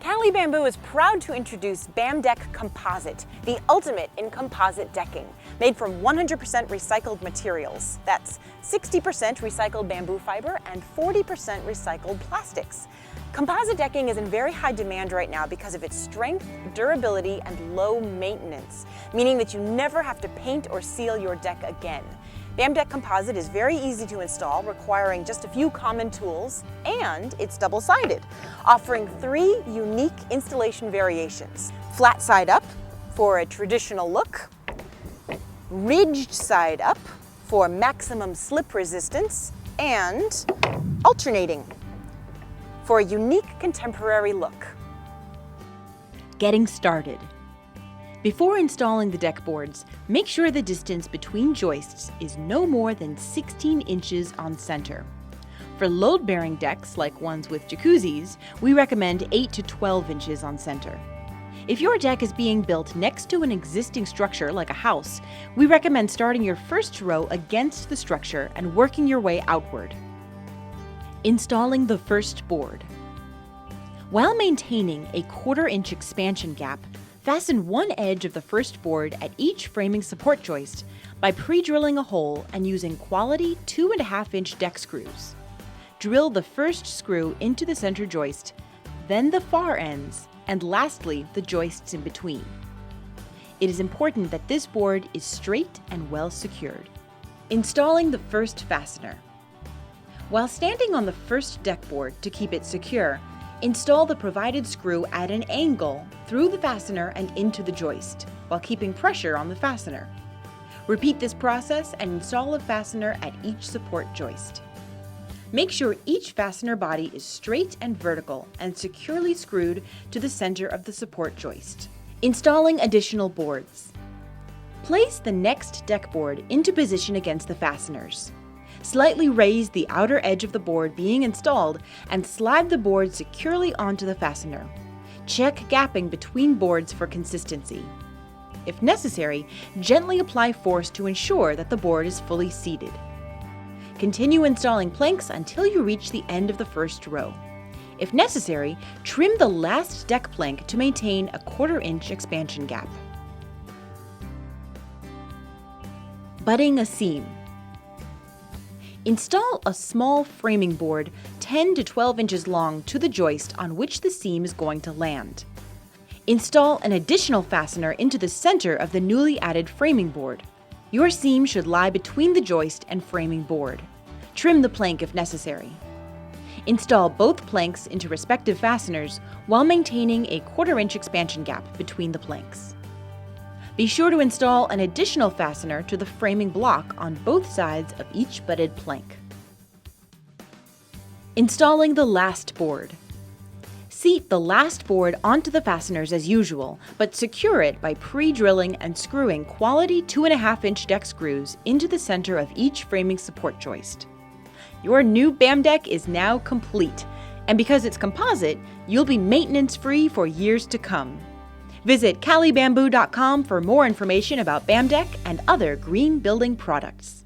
Cali Bamboo is proud to introduce BamDeck Composite, the ultimate in composite decking, made from 100% recycled materials. That's 60% recycled bamboo fiber and 40% recycled plastics. Composite decking is in very high demand right now because of its strength, durability, and low maintenance, meaning that you never have to paint or seal your deck again. BamDeck Composite is very easy to install, requiring just a few common tools, and it's double-sided, offering 3 unique installation variations. Flat side up for a traditional look, ridged side up for maximum slip resistance, and alternating for a unique contemporary look. Getting started. Before installing the deck boards, make sure the distance between joists is no more than 16 inches on center. For load-bearing decks like ones with jacuzzis, we recommend 8 to 12 inches on center. If your deck is being built next to an existing structure like a house, we recommend starting your first row against the structure and working your way outward. Installing the first board. While maintaining a 1/4 inch expansion gap, fasten one edge of the first board at each framing support joist by pre-drilling a hole and using quality 2.5 inch deck screws. Drill the first screw into the center joist, then the far ends, and lastly the joists in between. It is important that this board is straight and well secured. Installing the first fastener. While standing on the first deck board to keep it secure, install the provided screw at an angle through the fastener and into the joist, while keeping pressure on the fastener. Repeat this process and install a fastener at each support joist. Make sure each fastener body is straight and vertical and securely screwed to the center of the support joist. Installing additional boards. Place the next deck board into position against the fasteners. Slightly raise the outer edge of the board being installed and slide the board securely onto the fastener. Check gapping between boards for consistency. If necessary, gently apply force to ensure that the board is fully seated. Continue installing planks until you reach the end of the first row. If necessary, trim the last deck plank to maintain a 1/4 inch expansion gap. Butting a seam. Install a small framing board 10 to 12 inches long to the joist on which the seam is going to land. Install an additional fastener into the center of the newly added framing board. Your seam should lie between the joist and framing board. Trim the plank if necessary. Install both planks into respective fasteners while maintaining a 1/4 inch expansion gap between the planks. Be sure to install an additional fastener to the framing block on both sides of each butted plank. Installing the last board. Seat the last board onto the fasteners as usual, but secure it by pre-drilling and screwing quality 2.5 inch deck screws into the center of each framing support joist. Your new BamDeck is now complete, and because it's composite, you'll be maintenance-free for years to come. Visit calibamboo.com for more information about BamDeck and other green building products.